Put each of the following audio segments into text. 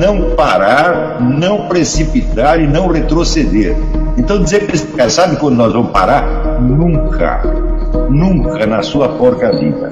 não parar, não precipitar e não retroceder. Então dizer para esse cara, sabe quando nós vamos parar? Nunca. Nunca na sua porca vida.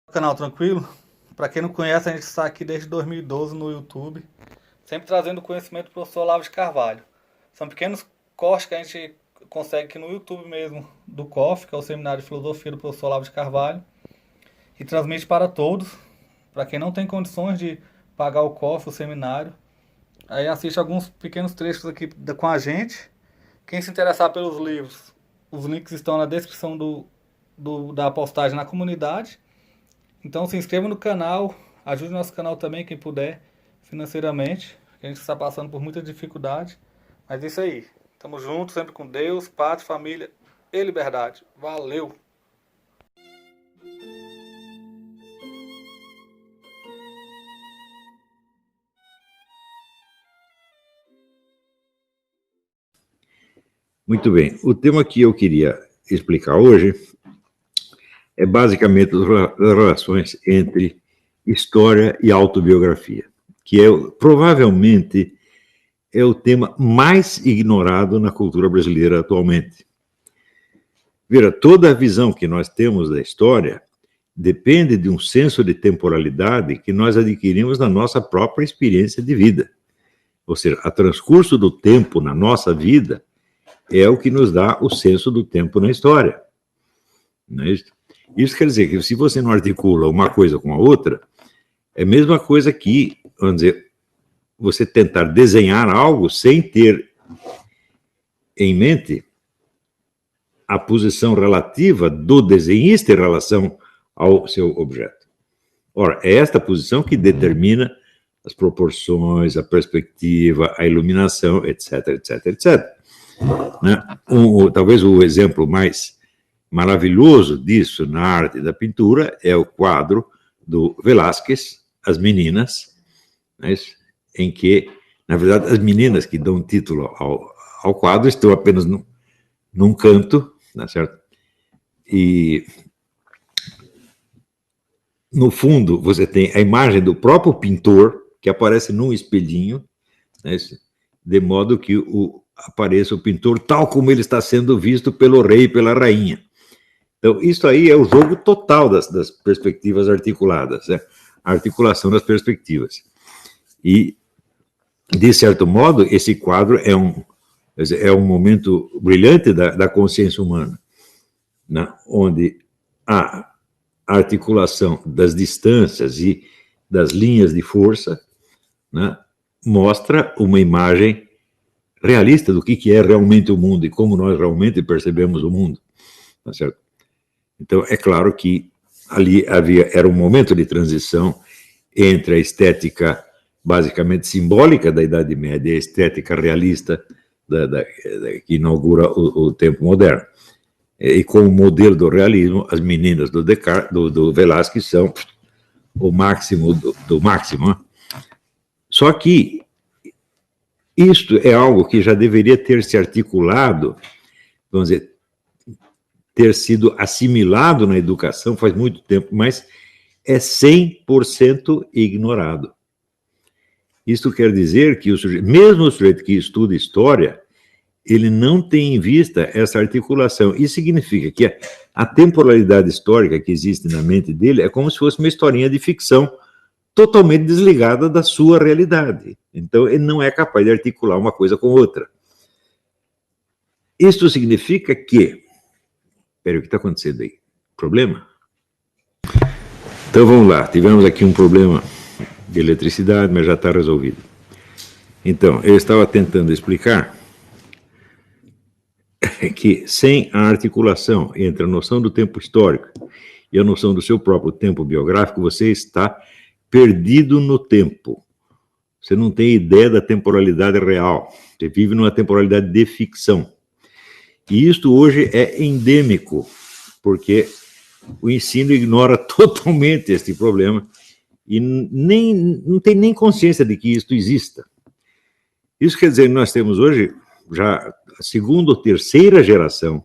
Canal tranquilo? Para quem não conhece, a gente está aqui desde 2012 no YouTube, sempre trazendo conhecimento do professor Olavo de Carvalho. São pequenos cortes que a gente consegue aqui no YouTube mesmo, do COF, que é o Seminário de Filosofia do professor Olavo de Carvalho, e transmite para todos. Para quem não tem condições de pagar o COF, o seminário, aí assiste alguns pequenos trechos aqui com a gente. Quem se interessar pelos livros, os links estão na descrição da postagem na comunidade. Então se inscreva no canal, ajude o nosso canal também, quem puder, financeiramente. A gente está passando por muita dificuldade. Mas é isso aí. Tamo juntos, sempre com Deus, pátria, família e liberdade. Valeu! Muito bem. O tema que eu queria explicar hoje é basicamente as relações entre história e autobiografia, que provavelmente é o tema mais ignorado na cultura brasileira atualmente. Veja, toda a visão que nós temos da história depende de um senso de temporalidade que nós adquirimos na nossa própria experiência de vida. Ou seja, o transcurso do tempo na nossa vida é o que nos dá o senso do tempo na história. Não é isso? Isso quer dizer que se você não articula uma coisa com a outra, é a mesma coisa que, vamos dizer, você tentar desenhar algo sem ter em mente a posição relativa do desenhista em relação ao seu objeto. Ora, é esta posição que determina as proporções, a perspectiva, a iluminação, etc, etc, etc. Né? Talvez o exemplo mais maravilhoso disso na arte da pintura é o quadro do Velázquez, As Meninas, né? Em que, na verdade, as meninas que dão título ao quadro estão apenas num canto, tá certo? E, no fundo, você tem a imagem do próprio pintor, que aparece num espelhinho, né? De modo que apareça o pintor tal como ele está sendo visto pelo rei e pela rainha. Então, isso aí é o jogo total das perspectivas articuladas, né? A articulação das perspectivas. E, de certo modo, esse quadro é um momento brilhante da consciência humana, né? Onde a articulação das distâncias e das linhas de força, né, mostra uma imagem realista do que é realmente o mundo e como nós realmente percebemos o mundo, tá certo? Então, é claro que ali era um momento de transição entre a estética basicamente simbólica da Idade Média e a estética realista que inaugura o tempo moderno. E como modelo do realismo, as meninas do Velázquez são o máximo do máximo. Né? Só que isto é algo que já deveria ter se articulado, vamos dizer, ter sido assimilado na educação faz muito tempo, mas é 100% ignorado. Isso quer dizer que mesmo o sujeito que estuda história, ele não tem em vista essa articulação. Isso significa que a temporalidade histórica que existe na mente dele é como se fosse uma historinha de ficção totalmente desligada da sua realidade. Então, ele não é capaz de articular uma coisa com outra. Isso significa que... Espera, o que está acontecendo aí? Problema? Então, vamos lá. Tivemos aqui um problema de eletricidade, mas já está resolvido. Então, eu estava tentando explicar que sem a articulação entre a noção do tempo histórico e a noção do seu próprio tempo biográfico, você está perdido no tempo. Você não tem ideia da temporalidade real. Você vive numa temporalidade de ficção. E isto hoje é endêmico, porque o ensino ignora totalmente este problema e não tem nem consciência de que isto exista. Isso quer dizer que nós temos hoje já a segunda ou terceira geração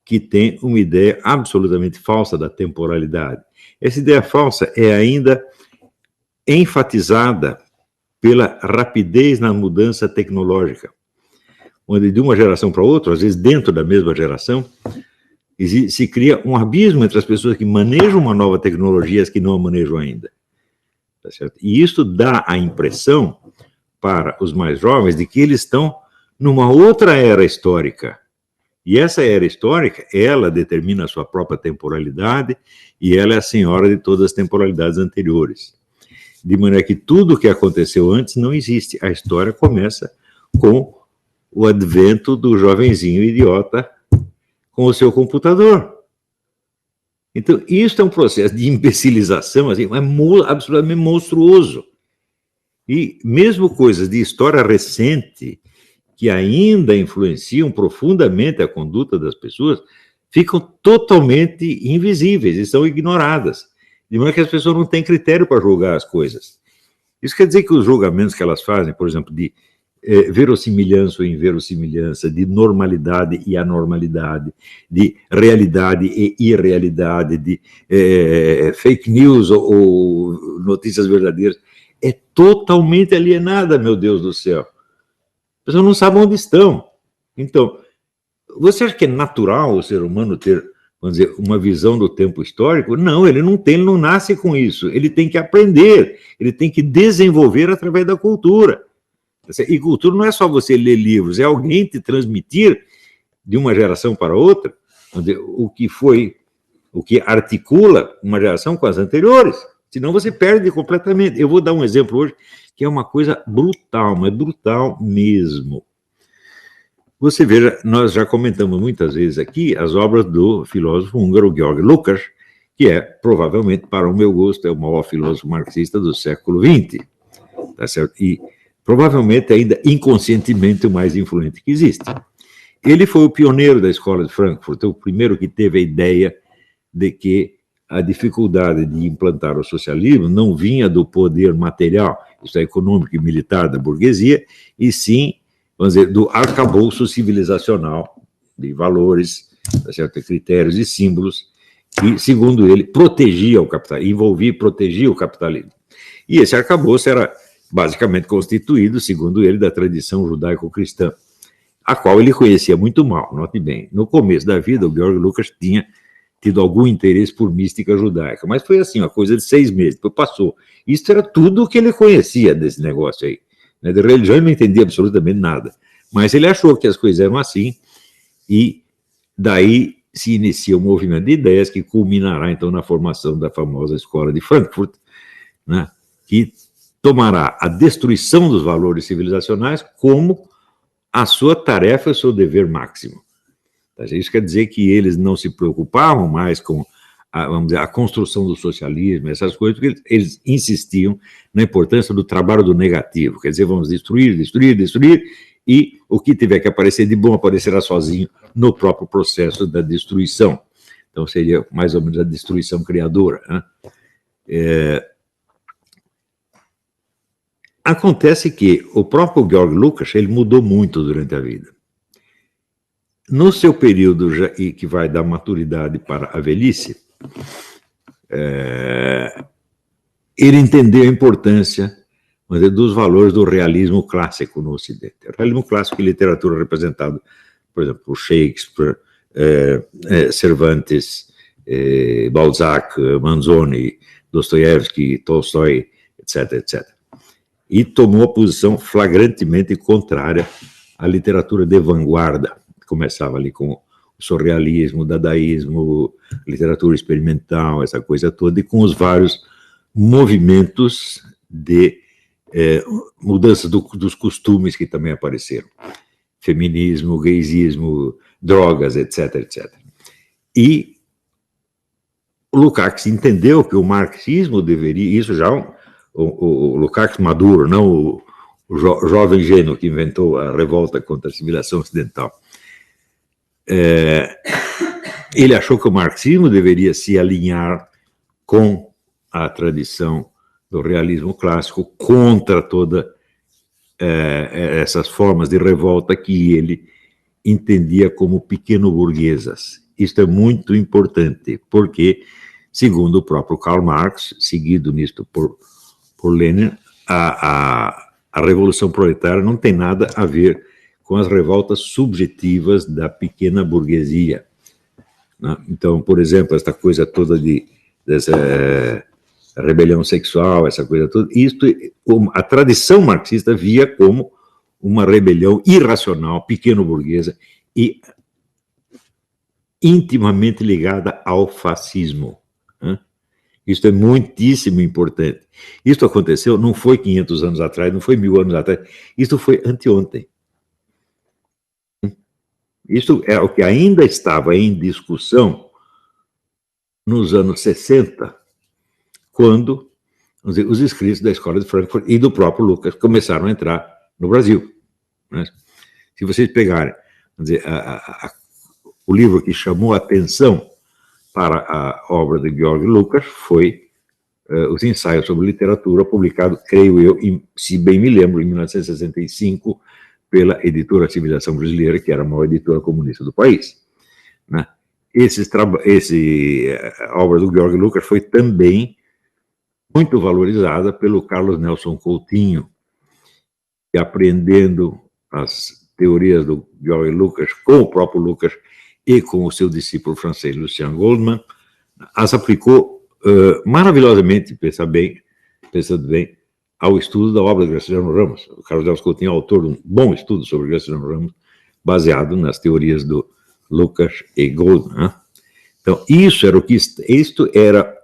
que tem uma ideia absolutamente falsa da temporalidade. Essa ideia falsa é ainda enfatizada pela rapidez na mudança tecnológica, onde de uma geração para outra, às vezes dentro da mesma geração, se cria um abismo entre as pessoas que manejam uma nova tecnologia e as que não a manejam ainda. Tá certo? E isso dá a impressão para os mais jovens de que eles estão numa outra era histórica. E essa era histórica, ela determina a sua própria temporalidade e ela é a senhora de todas as temporalidades anteriores. De maneira que tudo o que aconteceu antes não existe. A história começa com o advento do jovenzinho idiota com o seu computador. Então, isso é um processo de imbecilização assim, absolutamente monstruoso. E mesmo coisas de história recente, que ainda influenciam profundamente a conduta das pessoas, ficam totalmente invisíveis e são ignoradas. De maneira que as pessoas não têm critério para julgar as coisas. Isso quer dizer que os julgamentos que elas fazem, por exemplo, de verossimilhança ou inverossimilhança, de normalidade e anormalidade, de realidade e irrealidade, de fake news ou notícias verdadeiras, é totalmente alienada, meu Deus do céu. As pessoas não sabem onde estão. Então, você acha que é natural o ser humano ter, vamos dizer, uma visão do tempo histórico? Não, ele não tem, ele não nasce com isso. Ele tem que aprender, ele tem que desenvolver através da cultura. E cultura não é só você ler livros, é alguém te transmitir de uma geração para outra o que articula uma geração com as anteriores. Senão você perde completamente. Eu vou dar um exemplo hoje que é uma coisa brutal, mas brutal mesmo. Você veja, nós já comentamos muitas vezes aqui as obras do filósofo húngaro Georg Lukács, que é, provavelmente, para o meu gosto, é o maior filósofo marxista do século XX. Tá certo? E provavelmente ainda inconscientemente o mais influente que existe. Ele foi o pioneiro da escola de Frankfurt, o primeiro que teve a ideia de que a dificuldade de implantar o socialismo não vinha do poder material, isso é econômico e militar da burguesia, e sim, vamos dizer, do arcabouço civilizacional de valores, tá certo? Critérios e símbolos, que, segundo ele, protegia o capitalismo, envolvia e protegia o capitalismo. E esse arcabouço era basicamente constituído, segundo ele, da tradição judaico-cristã, a qual ele conhecia muito mal, note bem. No começo da vida, o Georg Lukács tinha tido algum interesse por mística judaica, mas foi assim, uma coisa de 6 meses, depois passou. Isso era tudo o que ele conhecia desse negócio aí. De religião ele não entendia absolutamente nada, mas ele achou que as coisas eram assim, e daí se inicia um movimento de ideias que culminará, então, na formação da famosa Escola de Frankfurt, né, que tomará a destruição dos valores civilizacionais como a sua tarefa, o seu dever máximo. Isso quer dizer que eles não se preocupavam mais com vamos dizer, a construção do socialismo, essas coisas, porque eles insistiam na importância do trabalho do negativo, quer dizer, vamos destruir, destruir, destruir, e o que tiver que aparecer de bom aparecerá sozinho no próprio processo da destruição. Então seria mais ou menos a destruição criadora, né? Acontece que o próprio Georg Lukács, ele mudou muito durante a vida. No seu período que vai da maturidade para a velhice, ele entendeu a importância dos valores do realismo clássico no Ocidente. O realismo clássico em literatura representado, por exemplo, por Shakespeare, Cervantes, Balzac, Manzoni, Dostoiévski, Tolstói, etc., etc. E tomou a posição flagrantemente contrária à literatura de vanguarda. Começava ali com o surrealismo, o dadaísmo, literatura experimental, essa coisa toda, e com os vários movimentos de mudança dos costumes que também apareceram. Feminismo, gaysismo, drogas, etc., etc. E o Lukács entendeu que o marxismo deveria, isso já o Lukács maduro, não o jovem gênio que inventou a revolta contra a civilização ocidental. Ele achou que o marxismo deveria se alinhar com a tradição do realismo clássico contra toda essas formas de revolta que ele entendia como pequeno-burguesas. Isto é muito importante, porque, segundo o próprio Karl Marx, seguido nisto por Lenin, a Revolução Proletária não tem nada a ver com as revoltas subjetivas da pequena burguesia, né? Então, por exemplo, esta coisa toda dessa rebelião sexual, essa coisa toda, isto a tradição marxista via como uma rebelião irracional, pequeno-burguesa e intimamente ligada ao fascismo, né? Isto é muitíssimo importante. Isto aconteceu, não foi 500 anos atrás, não foi 1000 anos atrás, isto foi anteontem. Isto é o que ainda estava em discussão nos anos 60, quando os escritos da Escola de Frankfurt e do próprio Lucas começaram a entrar no Brasil, né? Se vocês pegarem, vamos dizer, o livro que chamou a atenção para a obra de Georg Lukács foi Os Ensaios sobre Literatura, publicado, creio eu, se bem me lembro, em 1965, pela editora Civilização Brasileira, que era a maior editora comunista do país, né? A obra do Georg Lukács foi também muito valorizada pelo Carlos Nelson Coutinho, que, aprendendo as teorias do Georg Lukács com o próprio Lukács e com o seu discípulo francês Lucien Goldman, as aplicou maravilhosamente, pensando bem, ao estudo da obra de Graciliano Ramos. O Carlos Nelson Coutinho é autor de um bom estudo sobre Graciliano Ramos, baseado nas teorias do Lukács e Goldman, né? Então, isto era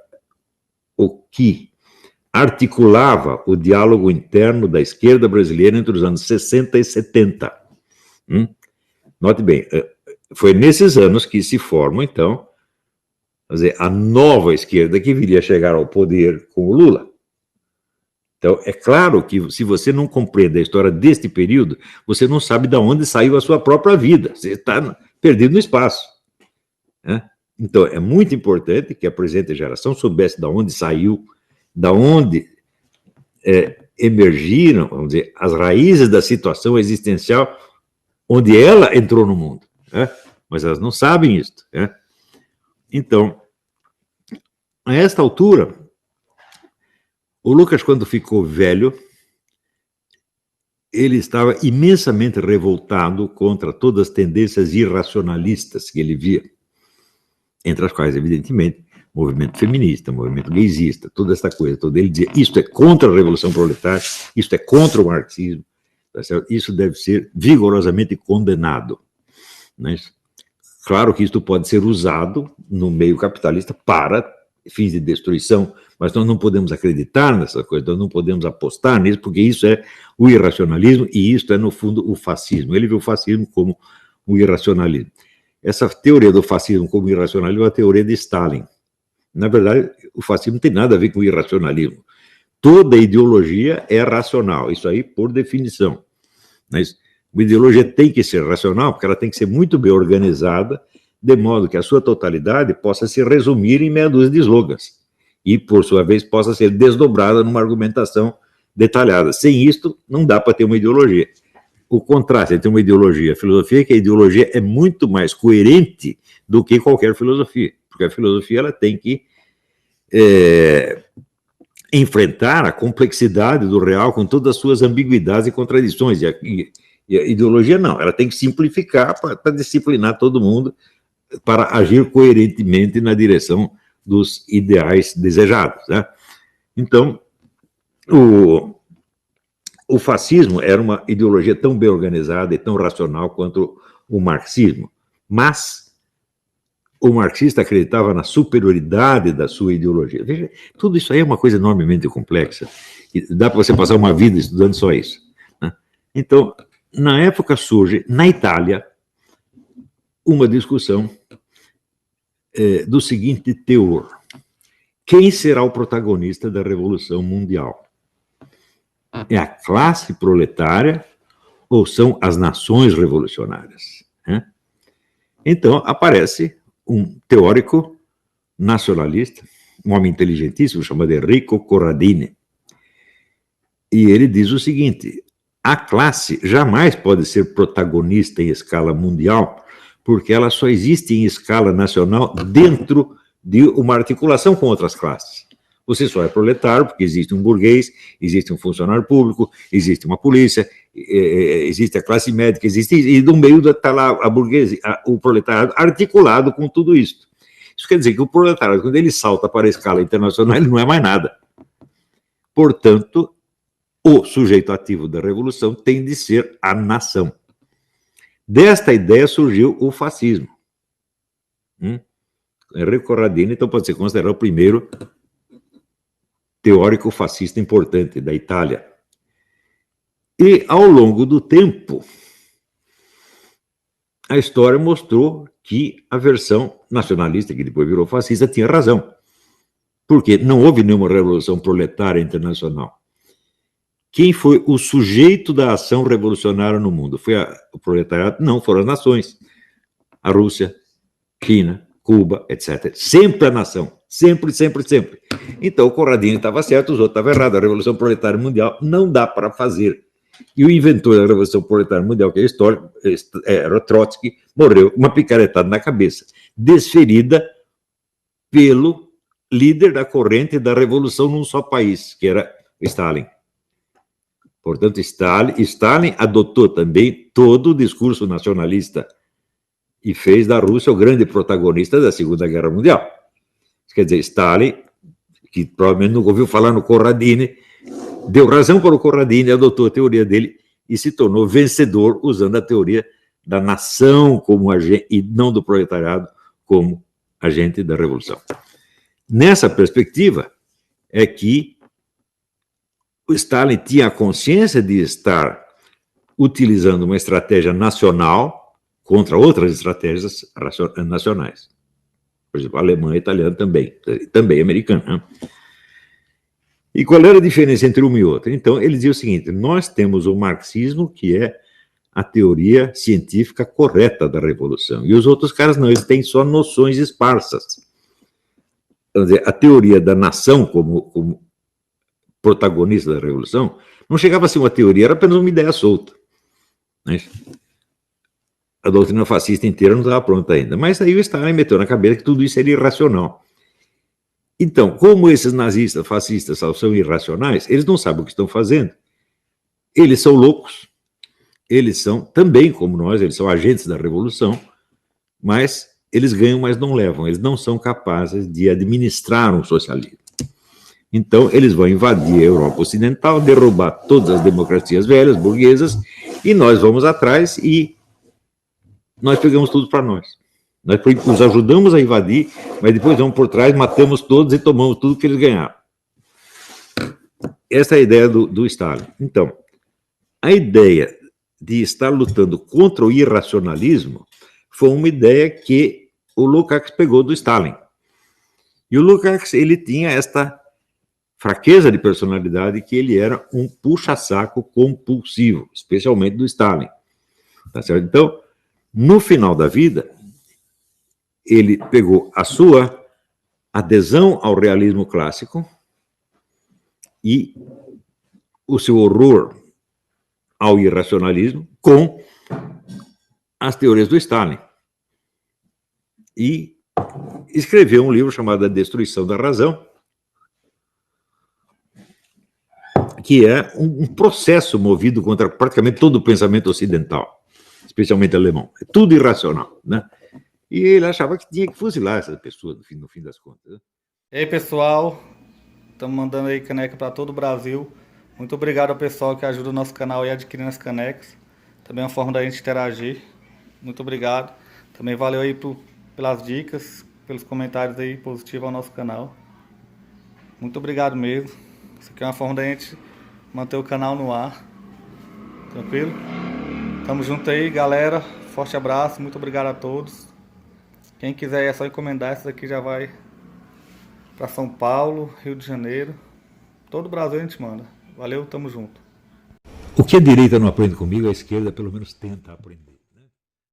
o que articulava o diálogo interno da esquerda brasileira entre os anos 60 e 70. Note bem, foi nesses anos que se forma, então, quer dizer, a nova esquerda que viria a chegar ao poder com o Lula. Então, é claro que se você não compreende a história deste período, você não sabe de onde saiu a sua própria vida. Você está perdido no espaço, né? Então, é muito importante que a presente geração soubesse de onde saiu, de onde emergiram, vamos dizer, as raízes da situação existencial onde ela entrou no mundo, né? Mas elas não sabem isso, né? Então, a esta altura, o Lukács, quando ficou velho, ele estava imensamente revoltado contra todas as tendências irracionalistas que ele via, entre as quais, evidentemente, movimento feminista, movimento gaysista, toda essa coisa toda. Ele dizia, isto é contra a Revolução Proletária, isto é contra o marxismo, isso deve ser vigorosamente condenado, né? Claro que isto pode ser usado no meio capitalista para fins de destruição, mas nós não podemos acreditar nessa coisa, nós não podemos apostar nisso, porque isso é o irracionalismo e isto é, no fundo, o fascismo. Ele viu o fascismo como o irracionalismo. Essa teoria do fascismo como irracionalismo é a teoria de Stalin. Na verdade, o fascismo não tem nada a ver com o irracionalismo. Toda ideologia é racional, isso aí por definição. Mas a ideologia tem que ser racional, porque ela tem que ser muito bem organizada, de modo que a sua totalidade possa se resumir em meia dúzia de slogans, e, por sua vez, possa ser desdobrada numa argumentação detalhada. Sem isto, não dá para ter uma ideologia. O contraste entre uma ideologia e a filosofia é que a ideologia é muito mais coerente do que qualquer filosofia, porque a filosofia ela tem que enfrentar a complexidade do real com todas as suas ambiguidades e contradições, e a ideologia não, ela tem que simplificar para disciplinar todo mundo, para agir coerentemente na direção dos ideais desejados, né? Então, o fascismo era uma ideologia tão bem organizada e tão racional quanto o marxismo, mas o marxista acreditava na superioridade da sua ideologia. Veja, tudo isso aí é uma coisa enormemente complexa, e dá para você passar uma vida estudando só isso, né? Então, na época surge, na Itália, uma discussão do seguinte teor: quem será o protagonista da Revolução Mundial? É a classe proletária ou são as nações revolucionárias, né? Então, aparece um teórico nacionalista, um homem inteligentíssimo, chamado Enrico Corradini, e ele diz o seguinte: a classe jamais pode ser protagonista em escala mundial, porque ela só existe em escala nacional dentro de uma articulação com outras classes. Você só é proletário porque existe um burguês, existe um funcionário público, existe uma polícia, existe a classe médica, existe, e no meio está lá a burguesia, o proletariado articulado com tudo isso. Isso quer dizer que o proletariado, quando ele salta para a escala internacional, ele não é mais nada. Portanto, o sujeito ativo da revolução tem de ser a nação. Desta ideia surgiu o fascismo. Enrico Corradini, então, pode ser considerado o primeiro teórico fascista importante da Itália. E, ao longo do tempo, a história mostrou que a versão nacionalista, que depois virou fascista, tinha razão. Porque não houve nenhuma revolução proletária internacional. Quem foi o sujeito da ação revolucionária no mundo? Foi o proletariado? Não, foram as nações. A Rússia, China, Cuba, etc. Sempre a nação. Sempre, sempre, sempre. Então, o Corradini estava certo, os outros estavam errados. A Revolução Proletária Mundial não dá para fazer. E o inventor da Revolução Proletária Mundial, que é histórico, era Trotsky, morreu com uma picaretada na cabeça, desferida pelo líder da corrente da revolução num só país, que era Stalin. Portanto, Stalin adotou também todo o discurso nacionalista e fez da Rússia o grande protagonista da Segunda Guerra Mundial. Quer dizer, Stalin, que provavelmente nunca ouviu falar no Corradini, deu razão para o Corradini, adotou a teoria dele e se tornou vencedor usando a teoria da nação como agente, e não do proletariado como agente da revolução. Nessa perspectiva é que o Stalin tinha a consciência de estar utilizando uma estratégia nacional contra outras estratégias nacionais. Por exemplo, alemão e italiano também americano. Né? E qual era a diferença entre uma e outra? Então, ele dizia o seguinte: nós temos o marxismo, que é a teoria científica correta da revolução, e os outros caras não, eles têm só noções esparsas. Quer dizer, a teoria da nação como protagonista da revolução não chegava a ser uma teoria, era apenas uma ideia solta. Né? A doutrina fascista inteira não estava pronta ainda. Mas aí o Stalin meteu na cabeça que tudo isso era irracional. Então, como esses nazistas, fascistas são irracionais, eles não sabem o que estão fazendo. Eles são loucos. Eles são também, como nós, eles são agentes da revolução, mas eles ganham, mas não levam. Eles não são capazes de administrar um socialismo. Então, eles vão invadir a Europa Ocidental, derrubar todas as democracias velhas, burguesas, e nós vamos atrás e nós pegamos tudo para nós. Nós os ajudamos a invadir, mas depois vamos por trás, matamos todos e tomamos tudo que eles ganharam. Essa é a ideia do Stalin. Então, a ideia de estar lutando contra o irracionalismo foi uma ideia que o Lukács pegou do Stalin. E o Lukács, ele tinha esta fraqueza de personalidade, que ele era um puxa-saco compulsivo, especialmente do Stalin. Tá certo? Então, no final da vida, ele pegou a sua adesão ao realismo clássico e o seu horror ao irracionalismo com as teorias do Stalin. E escreveu um livro chamado A Destruição da Razão, que é um processo movido contra praticamente todo o pensamento ocidental, especialmente alemão. É tudo irracional, né? E ele achava que tinha que fuzilar essas pessoas, no fim das contas. Né? E aí, pessoal, estamos mandando aí caneca para todo o Brasil. Muito obrigado ao pessoal que ajuda o nosso canal e adquirindo as canecas. Também é uma forma da gente interagir. Muito obrigado. Também valeu aí pelas dicas, pelos comentários aí positivos ao nosso canal. Muito obrigado mesmo. Isso aqui é uma forma da gente manter o canal no ar. Tranquilo? Tamo junto aí, galera. Forte abraço. Muito obrigado a todos. Quem quiser é só encomendar. Essa daqui já vai para São Paulo, Rio de Janeiro. Todo o Brasil a gente manda. Valeu, tamo junto. O que a direita não aprende comigo, a esquerda pelo menos tenta aprender.